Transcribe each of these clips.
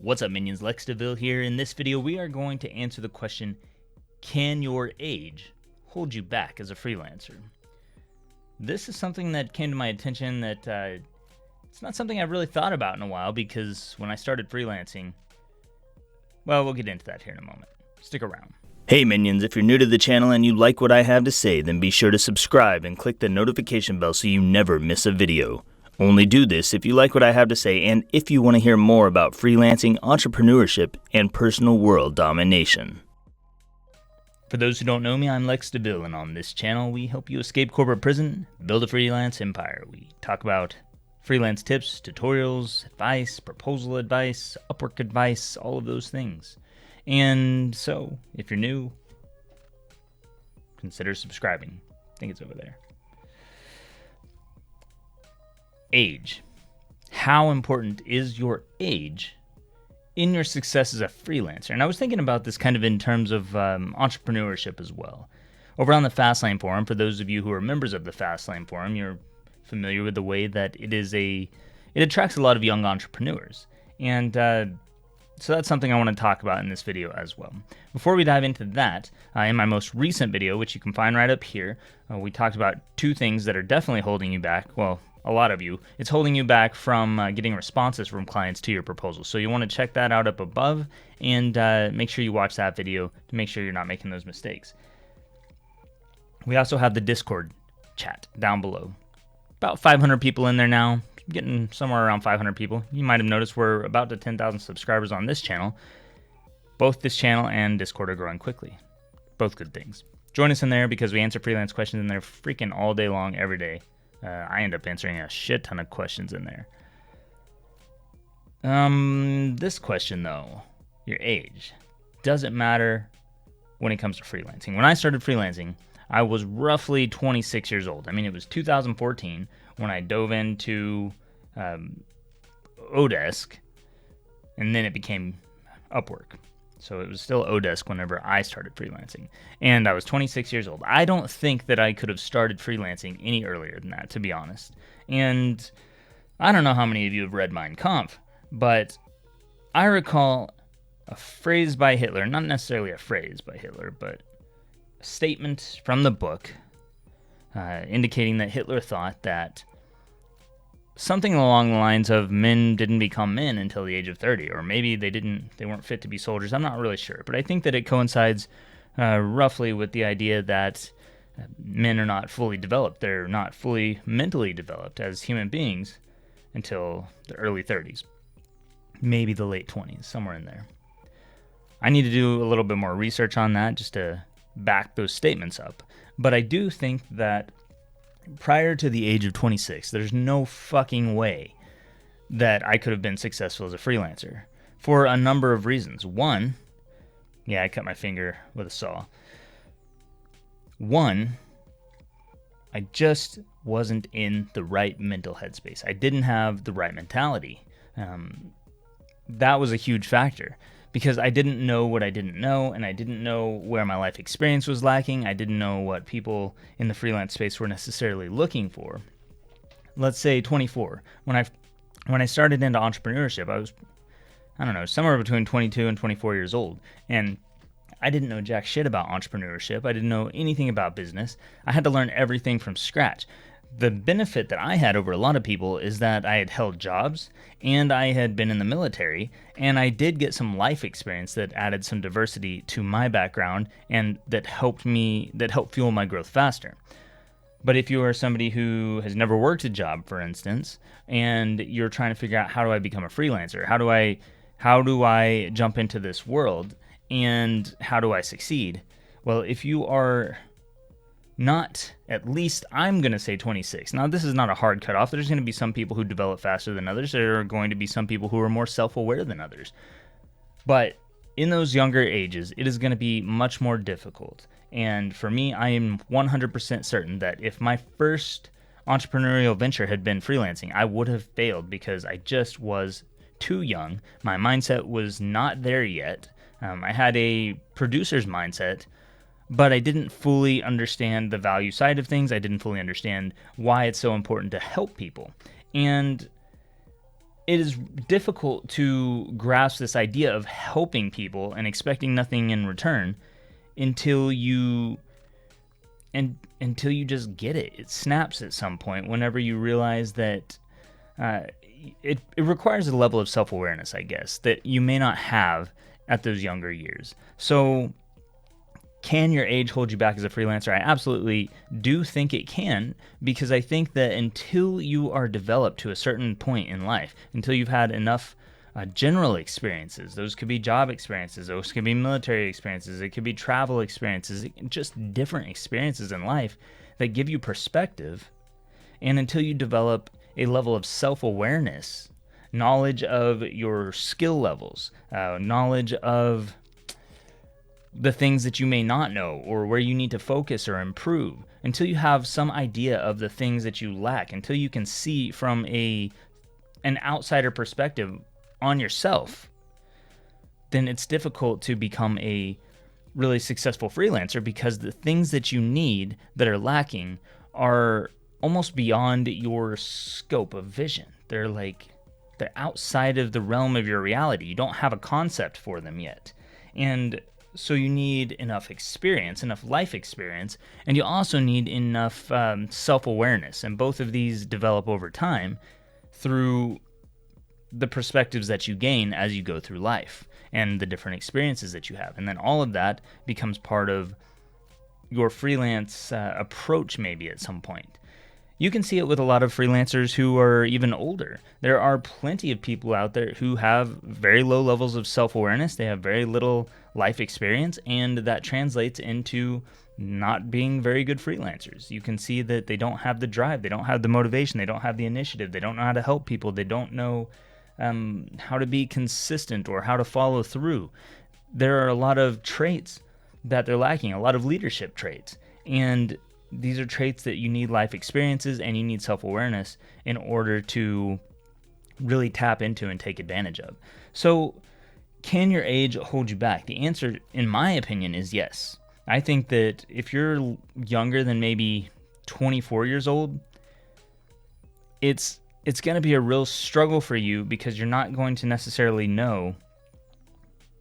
What's up, minions? Lex DeVille here. In this video, we are going to answer the question, can your age hold you back as a freelancer? This is something that came to my attention that it's not something I've really thought about in a while, because when I started freelancing, well, we'll get into that here in a moment. Stick around. Hey minions, if you're new to the channel and you like what I have to say, then be sure to subscribe and click the notification bell so you never miss a video. Only do this if you like what I have to say and if you want to hear more about freelancing, entrepreneurship, and personal world domination. For those who don't know me, I'm Lex DeVille, and on this channel we help you escape corporate prison, build a freelance empire. We talk about freelance tips, tutorials, advice, proposal advice, Upwork advice, all of those things. And so, if you're new, consider subscribing. I think it's over there. Age. How important is your age in your success as a freelancer? And I was thinking about this kind of in terms of entrepreneurship as well. Over on the Fastlane forum, for those of you who are members of the Fastlane forum, you're familiar with the way that it attracts a lot of young entrepreneurs. And so that's something I want to talk about in this video as well. Before we dive into that, in my most recent video, which you can find right up here, we talked about two things that are definitely holding you back. Well, a lot of you. It's holding you back from getting responses from clients to your proposal. So you want to check that out up above and make sure you watch that video to make sure you're not making those mistakes. We also have the Discord chat down below. About 500 people in there now. Getting somewhere around 500 people. You might have noticed we're about to 10,000 subscribers on this channel. Both this channel and Discord are growing quickly. Both good things. Join us in there because we answer freelance questions in there freaking all day long, every day. I end up answering a shit ton of questions in there. This question though, your age, does it matter when it comes to freelancing? When I started freelancing, I was roughly 26 years old. I mean, it was 2014 when I dove into Odesk, and then it became Upwork. So it was still Odesk whenever I started freelancing. And I was 26 years old. I don't think that I could have started freelancing any earlier than that, to be honest. And I don't know how many of you have read Mein Kampf, but I recall a phrase by Hitler, not necessarily a phrase by Hitler, but a statement from the book indicating that Hitler thought that something along the lines of men didn't become men until the age of 30, or maybe they weren't fit to be soldiers. I'm not really sure, but I think that it coincides roughly with the idea that men are not fully developed. They're not fully mentally developed as human beings until the early 30s, maybe the late 20s, somewhere in there. I need to do a little bit more research on that just to back those statements up, but I do think that prior to the age of 26, there's no fucking way that I could have been successful as a freelancer for a number of reasons. One, yeah, I cut my finger with a saw. One, I just wasn't in the right mental headspace. I didn't have the right mentality. That was a huge factor because I didn't know what I didn't know, and I didn't know where my life experience was lacking. I didn't know what people in the freelance space were necessarily looking for. Let's say 24. When I started into entrepreneurship, I was, I don't know, somewhere between 22 and 24 years old, and I didn't know jack shit about entrepreneurship. I didn't know anything about business. I had to learn everything from scratch. The benefit that I had over a lot of people is that I had held jobs and I had been in the military, and I did get some life experience that added some diversity to my background and that helped fuel my growth faster. But if you are somebody who has never worked a job, for instance, and you're trying to figure out, how do I become a freelancer? How do I jump into this world, and how do I succeed? Well, if you are not, at least I'm going to say 26. Now, this is not a hard cutoff. There's going to be some people who develop faster than others. There are going to be some people who are more self-aware than others. But in those younger ages, it is going to be much more difficult. And for me, I am 100% certain that if my first entrepreneurial venture had been freelancing, I would have failed because I just was too young. My mindset was not there yet. I had a producer's mindset, but I didn't fully understand the value side of things. I didn't fully understand why it's so important to help people. And it is difficult to grasp this idea of helping people and expecting nothing in return until you just get it. It snaps at some point whenever you realize that it requires a level of self-awareness, I guess, that you may not have at those younger years. So can your age hold you back as a freelancer? I absolutely do think it can, because I think that until you are developed to a certain point in life, until you've had enough general experiences, those could be job experiences, those could be military experiences, it could be travel experiences, just different experiences in life that give you perspective, and until you develop a level of self-awareness, knowledge of your skill levels, knowledge of the things that you may not know or where you need to focus or improve, until you have some idea of the things that you lack, until you can see from an outsider perspective on yourself, then it's difficult to become a really successful freelancer, because the things that you need that are lacking are almost beyond your scope of vision. They're outside of the realm of your reality. You don't have a concept for them yet. And so you need enough experience, enough life experience, and you also need enough self-awareness. And both of these develop over time through the perspectives that you gain as you go through life and the different experiences that you have. And then all of that becomes part of your freelance approach maybe at some point. You can see it with a lot of freelancers who are even older. There are plenty of people out there who have very low levels of self-awareness. They have very little life experience, and that translates into not being very good freelancers. You can see that they don't have the drive, they don't have the motivation, they don't have the initiative, they don't know how to help people, they don't know how to be consistent or how to follow through. There are a lot of traits that they're lacking, a lot of leadership traits. And these are traits that you need life experiences and you need self-awareness in order to really tap into and take advantage of. So can your age hold you back? The answer, in my opinion, is yes. I think that if you're younger than maybe 24 years old, it's going to be a real struggle for you, because you're not going to necessarily know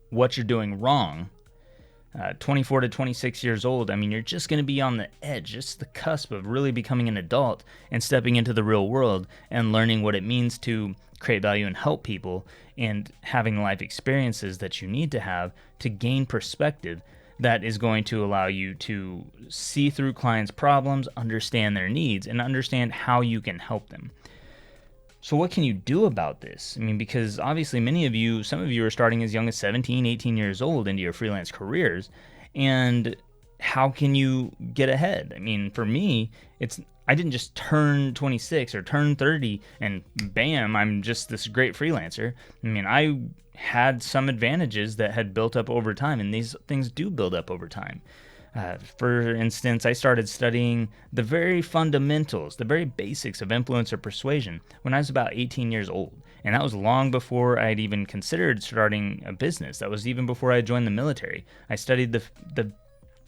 what you're doing wrong. 24 to 26 years old, I mean, you're just going to be on the edge, just the cusp of really becoming an adult and stepping into the real world and learning what it means to create value and help people, and having the life experiences that you need to have to gain perspective that is going to allow you to see through clients' problems, understand their needs, and understand how you can help them. So what can you do about this? I mean, because obviously some of you are starting as young as 17, 18 years old into your freelance careers, and how can you get ahead? I mean, for me, I didn't just turn 26 or turn 30 and bam, I'm just this great freelancer. I mean, I had some advantages that had built up over time, and these things do build up over time. For instance, I started studying the very fundamentals, the very basics of influencer persuasion when I was about 18 years old. And that was long before I'd even considered starting a business. That was even before I joined the military. I studied the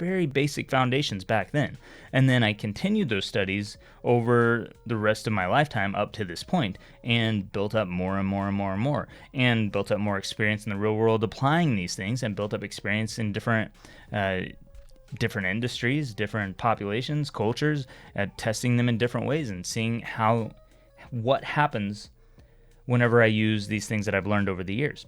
very basic foundations back then. And then I continued those studies over the rest of my lifetime up to this point, and built up more and more and more and more, and built up more experience in the real world applying these things, and built up experience in different industries, different populations, cultures, testing them in different ways and seeing what happens whenever I use these things that I've learned over the years.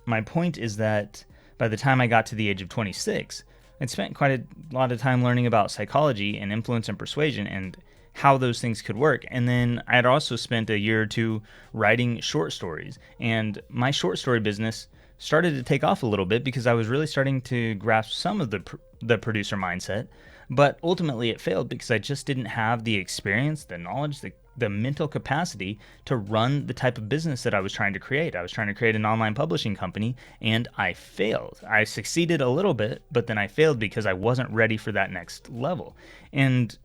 My point is that by the time I got to the age of 26, I'd spent quite a lot of time learning about psychology and influence and persuasion and how those things could work. And then I'd also spent a year or two writing short stories, and my short story business started to take off a little bit because I was really starting to grasp some of the producer mindset, but ultimately it failed because I just didn't have the experience, the knowledge, the mental capacity to run the type of business that I was trying to create. I was trying to create an online publishing company, and I failed. I succeeded a little bit, but then I failed because I wasn't ready for that next level. And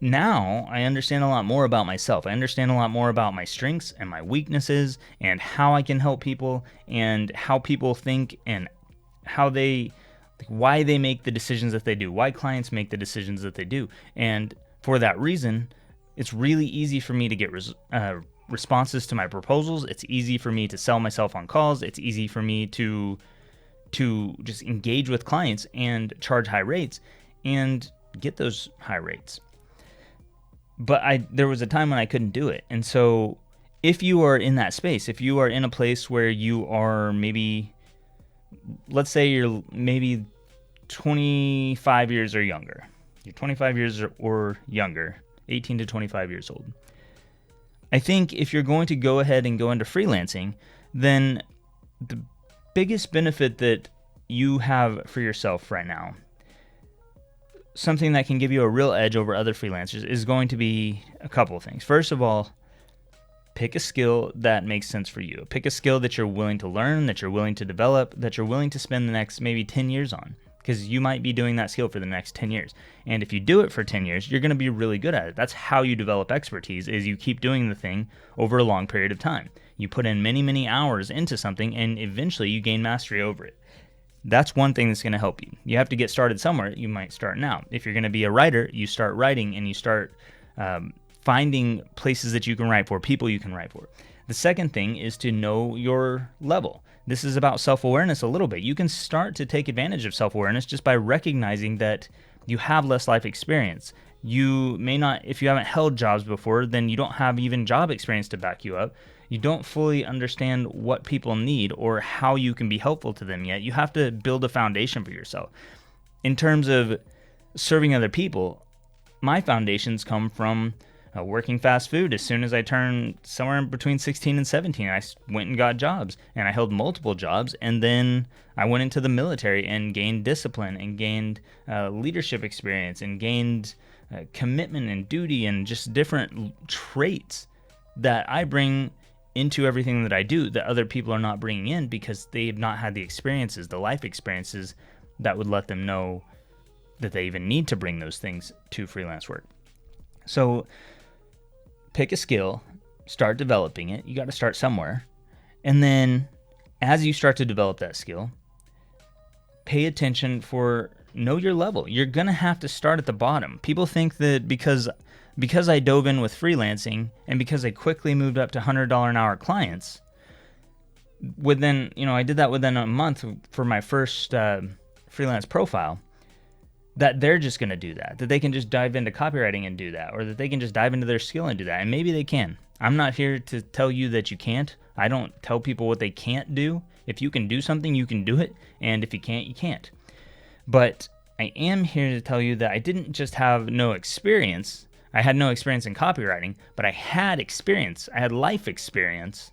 now I understand a lot more about myself. I understand a lot more about my strengths and my weaknesses and how I can help people and how people think and why they make the decisions that they do, why clients make the decisions that they do. And for that reason, it's really easy for me to get responses to my proposals. It's easy for me to sell myself on calls. It's easy for me to just engage with clients and charge high rates and get those high rates. But there was a time when I couldn't do it. And so if you are in that space, if you are in a place where you are maybe, let's say you're maybe 25 years or younger. You're 25 years or younger, 18 to 25 years old. I think if you're going to go ahead and go into freelancing, then the biggest benefit that you have for yourself right now, something that can give you a real edge over other freelancers, is going to be a couple of things. First of all, pick a skill that makes sense for you. Pick a skill that you're willing to learn, that you're willing to develop, that you're willing to spend the next maybe 10 years on. Because you might be doing that skill for the next 10 years. And if you do it for 10 years, you're going to be really good at it. That's how you develop expertise, is you keep doing the thing over a long period of time. You put in many, many hours into something, and eventually you gain mastery over it. That's one thing that's going to help you. You have to get started somewhere. You might start now. If you're going to be a writer, you start writing, and you start finding places that you can write for, people you can write for. The second thing is to know your level. This is about self-awareness a little bit. You can start to take advantage of self-awareness just by recognizing that you have less life experience. You may not, if you haven't held jobs before, then you don't have even job experience to back you up. You don't fully understand what people need or how you can be helpful to them yet. You have to build a foundation for yourself. In terms of serving other people, my foundations come from working fast food. As soon as I turned somewhere in between 16 and 17, I went and got jobs, and I held multiple jobs, and then I went into the military and gained discipline and gained leadership experience and gained commitment and duty and just different traits that I bring into everything that I do that other people are not bringing in because they've not had the experiences, the life experiences that would let them know that they even need to bring those things to freelance work. So pick a skill, start developing it. You got to start somewhere. And then as you start to develop that skill, pay attention know your level. You're going to have to start at the bottom. People think that because I dove in with freelancing and because I quickly moved up to $100 an hour clients, I did that within a month for my first freelance profile, that they're just going to do that they can just dive into copywriting and do that, or that they can just dive into their skill and do that. And maybe they can. I'm not here to tell you that you can't. I don't tell people what they can't do. If you can do something, you can do it. And if you can't, you can't. But I am here to tell you that I didn't just have no experience. I had no experience in copywriting, but I had experience. I had life experience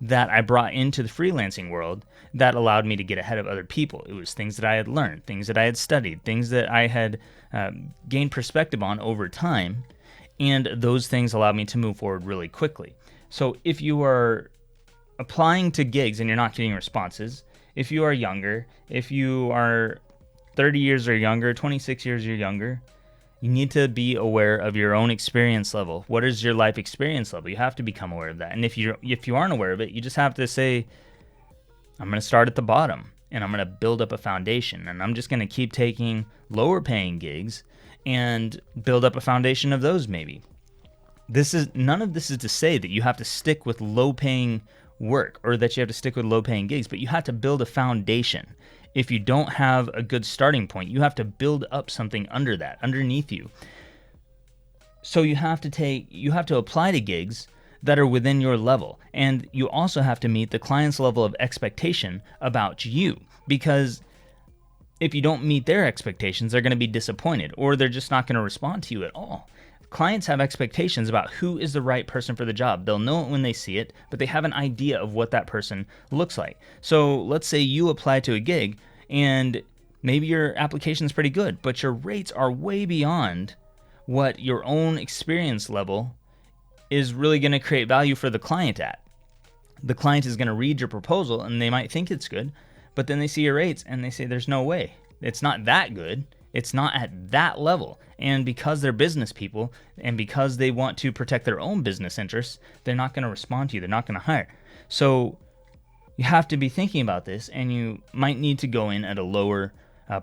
that I brought into the freelancing world that allowed me to get ahead of other people. It was things that I had learned, things that I had studied, things that I had gained perspective on over time, and those things allowed me to move forward really quickly. So if you are applying to gigs and you're not getting responses, if you are younger, if you are 30 years or younger, 26 years or younger, you need to be aware of your own experience level. What is your life experience level? You have to become aware of that. And if you aren't aware of it, you just have to say, I'm going to start at the bottom and I'm going to build up a foundation. And I'm just going to keep taking lower paying gigs and build up a foundation of those maybe. None of this is to say that you have to stick with low paying work or that you have to stick with low paying gigs, but you have to build a foundation. If you don't have a good starting point, you have to build up something underneath you. So you have to apply to gigs that are within your level. And you also have to meet the client's level of expectation about you, because if you don't meet their expectations, they're going to be disappointed, or they're just not going to respond to you at all. Clients have expectations about who is the right person for the job. They'll know it when they see it, but they have an idea of what that person looks like. So let's say you apply to a gig and maybe your application is pretty good, but your rates are way beyond what your own experience level is really going to create value for the client at. The client is going to read your proposal and they might think it's good, but then they see your rates and they say there's no way. It's not that good. It's not at that level. And because they're business people and because they want to protect their own business interests, they're not going to respond to you. They're not going to hire. So you have to be thinking about this, and you might need to go in at a lower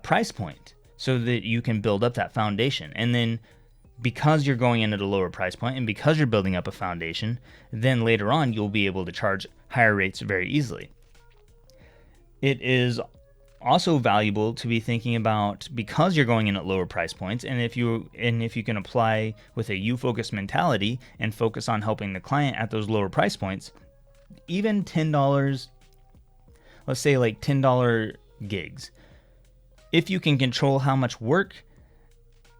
price point so that you can build up that foundation. And then because you're going in at a lower price point and because you're building up a foundation, then later on you'll be able to charge higher rates very easily. It is also valuable to be thinking about, because you're going in at lower price points, and if you can apply with a you-focused mentality and focus on helping the client at those lower price points, even $10, let's say like $10 gigs, if you can control how much work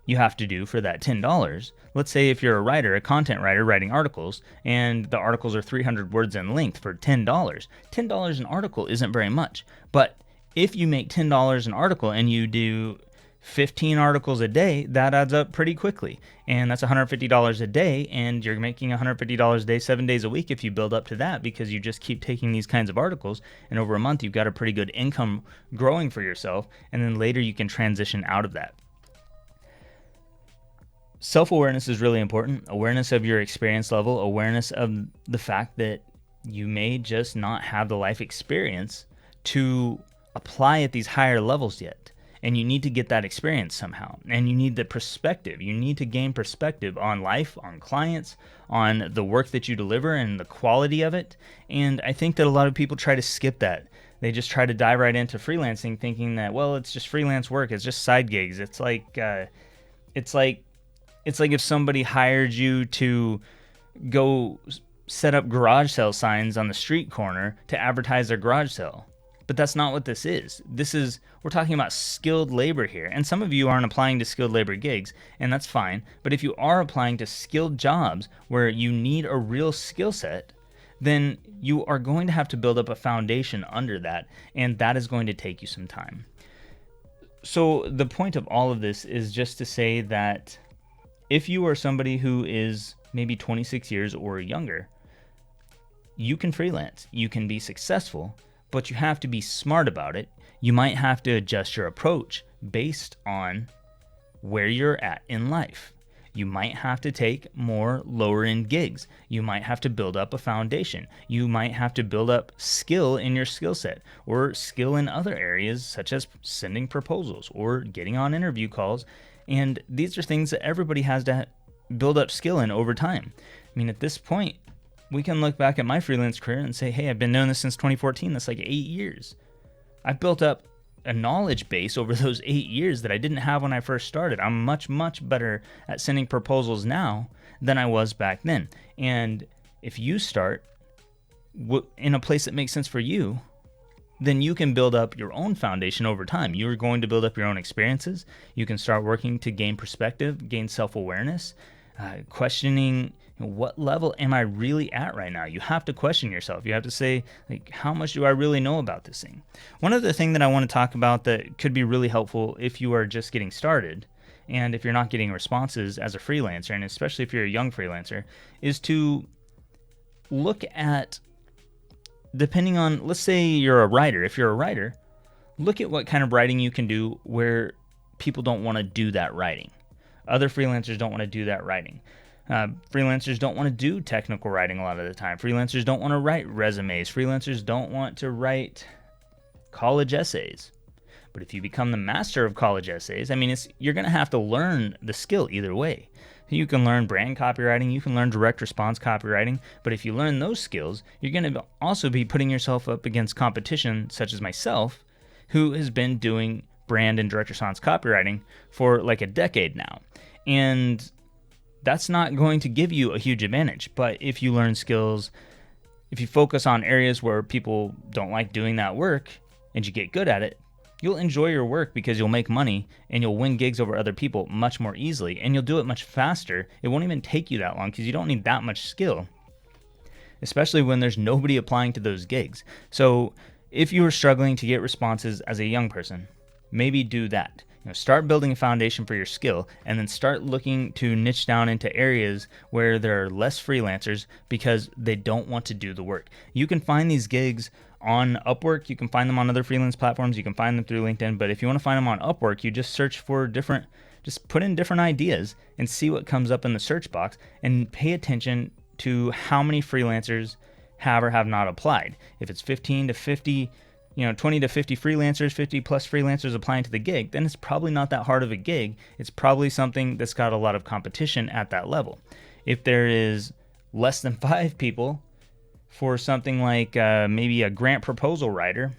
you have to do for that $10. Let's say if you're a writer, a content writer writing articles, and the articles are 300 words in length for $10. $10 an article isn't very much, but if you make $10 an article and you do 15 articles a day, that adds up pretty quickly. And that's $150 a day, and you're making $150 a day 7 days a week if you build up to that, because you just keep taking these kinds of articles, and over a month you've got a pretty good income growing for yourself, and then later you can transition out of that. Self-awareness is really important. Awareness of your experience level, awareness of the fact that you may just not have the life experience to apply at these higher levels yet. And you need to get that experience somehow. And you need the perspective. You need to gain perspective on life, on clients, on the work that you deliver and the quality of it. And I think that a lot of people try to skip that. They just try to dive right into freelancing thinking that, well, it's just freelance work. It's just side gigs. It's like if somebody hired you to go set up garage sale signs on the street corner to advertise their garage sale. But that's not what this is. We're talking about skilled labor here. And some of you aren't applying to skilled labor gigs, and that's fine. But if you are applying to skilled jobs where you need a real skill set, then you are going to have to build up a foundation under that, and that is going to take you some time. So the point of all of this is just to say that if you are somebody who is maybe 26 years or younger, you can freelance. You can be successful, but you have to be smart about it. You might have to adjust your approach based on where you're at in life. You might have to take more lower end gigs. You might have to build up a foundation. You might have to build up skill in your skill set, or skill in other areas such as sending proposals or getting on interview calls. And these are things that everybody has to build up skill in over time. I mean, at this point, we can look back at my freelance career and say, hey, I've been doing this since 2014. That's like 8 years. I've built up a knowledge base over those 8 years that I didn't have when I first started. I'm much, much better at sending proposals now than I was back then. And if you start in a place that makes sense for you, then you can build up your own foundation over time. You're going to build up your own experiences. You can start working to gain perspective, gain self-awareness, questioning, what level am I really at right now? You have to question yourself. You have to say, like, how much do I really know about this thing? One other thing that I want to talk about that could be really helpful if you are just getting started, and if you're not getting responses as a freelancer, and especially if you're a young freelancer, is to look at, depending on, let's say you're a writer. If you're a writer, look at what kind of writing you can do where people don't want to do that writing. Other freelancers don't want to do that writing. Freelancers don't want to do technical writing a lot of the time. Freelancers don't want to write resumes. Freelancers don't want to write college essays. But if you become the master of college essays, I mean, you're going to have to learn the skill either way. You can learn brand copywriting, you can learn direct response copywriting, but if you learn those skills, you're going to also be putting yourself up against competition such as myself, who has been doing brand and direct response copywriting for like a decade now. And that's not going to give you a huge advantage. But if you learn skills, if you focus on areas where people don't like doing that work and you get good at it, you'll enjoy your work because you'll make money and you'll win gigs over other people much more easily, and you'll do it much faster. It won't even take you that long because you don't need that much skill, especially when there's nobody applying to those gigs. So if you are struggling to get responses as a young person, maybe do that. Start building a foundation for your skill, and then start looking to niche down into areas where there are less freelancers because they don't want to do the work. You can find these gigs on Upwork. You can find them on other freelance platforms. You can find them through LinkedIn. But if you want to find them on Upwork, you just search for just put in different ideas and see what comes up in the search box, and pay attention to how many freelancers have or have not applied. If it's 15 to 50 20 to 50 freelancers, 50 plus freelancers applying to the gig, then it's probably not that hard of a gig. It's probably something that's got a lot of competition at that level. If there is less than 5 people for something like maybe a grant proposal writer,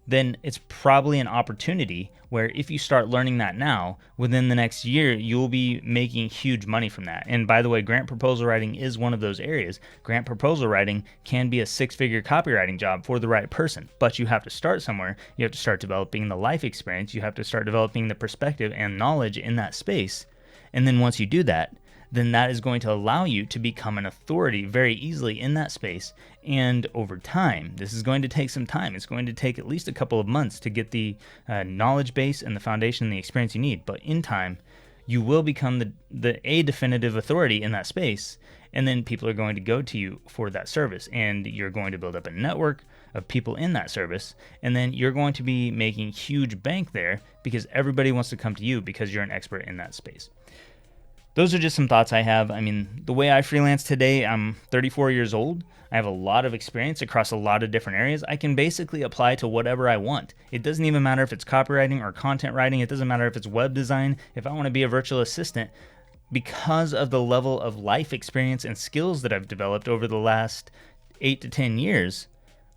then it's probably an opportunity where if you start learning that now, within the next year, you'll be making huge money from that. And by the way, grant proposal writing is one of those areas. Grant proposal writing can be a 6-figure copywriting job for the right person, but you have to start somewhere. You have to start developing the life experience. You have to start developing the perspective and knowledge in that space. And then once you do that, then that is going to allow you to become an authority very easily in that space. And over time, this is going to take some time. It's going to take at least a couple of months to get the knowledge base and the foundation and the experience you need. But in time, you will become a definitive authority in that space. And then people are going to go to you for that service. And you're going to build up a network of people in that service. And then you're going to be making huge bank there because everybody wants to come to you because you're an expert in that space. Those are just some thoughts I have. I mean, the way I freelance today, I'm 34 years old. I have a lot of experience across a lot of different areas. I can basically apply to whatever I want. It doesn't even matter if it's copywriting or content writing. It doesn't matter if it's web design. If I want to be a virtual assistant, because of the level of life experience and skills that I've developed over the last 8 to 10 years,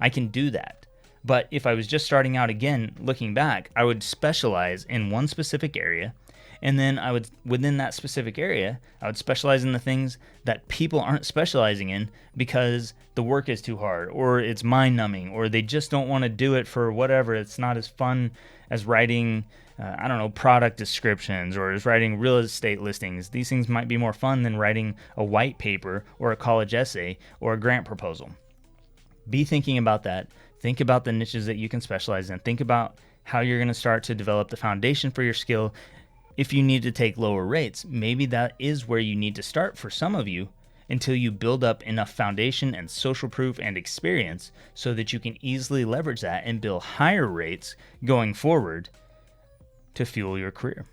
I can do that. But if I was just starting out again, looking back, I would specialize in one specific area. And then I would, within that specific area, I would specialize in the things that people aren't specializing in because the work is too hard, or it's mind numbing, or they just don't want to do it for whatever. It's not as fun as writing, product descriptions or as writing real estate listings. These things might be more fun than writing a white paper or a college essay or a grant proposal. Be thinking about that. Think about the niches that you can specialize in. Think about how you're going to start to develop the foundation for your skill. If you need to take lower rates, maybe that is where you need to start for some of you until you build up enough foundation and social proof and experience so that you can easily leverage that and build higher rates going forward to fuel your career.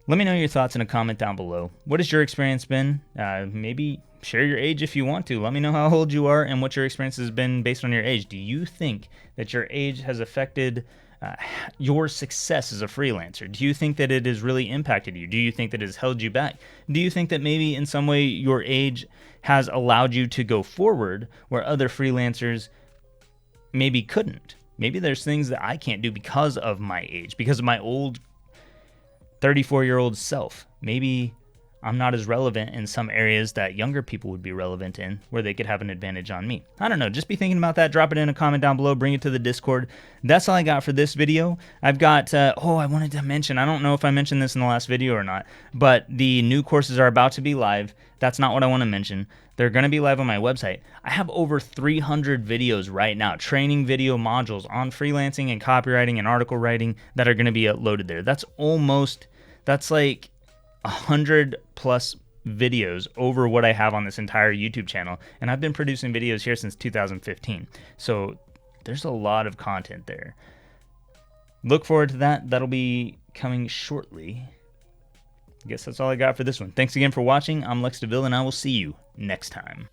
Let me know your thoughts in a comment down below. What has your experience been? Maybe share your age if you want to. Let me know how old you are and what your experience has been based on your age. Do you think that your age has affected your success as a freelancer? Do you think that it has really impacted you? Do you think that it has held you back? Do you think that maybe in some way your age has allowed you to go forward where other freelancers maybe couldn't? Maybe there's things that I can't do because of my age, because of my old 34-year-old self. Maybe I'm not as relevant in some areas that younger people would be relevant in, where they could have an advantage on me. I don't know. Just be thinking about that. Drop it in a comment down below. Bring it to the Discord. That's all I got for this video. I've got, I wanted to mention, I don't know if I mentioned this in the last video or not, but the new courses are about to be live. That's not what I want to mention. They're going to be live on my website. I have over 300 videos right now, training video modules on freelancing and copywriting and article writing that are going to be loaded there. That's like 100 plus videos over what I have on this entire YouTube channel. And I've been producing videos here since 2015. So there's a lot of content there. Look forward to that. That'll be coming shortly. I guess that's all I got for this one. Thanks again for watching. I'm Lex DeVille, and I will see you next time.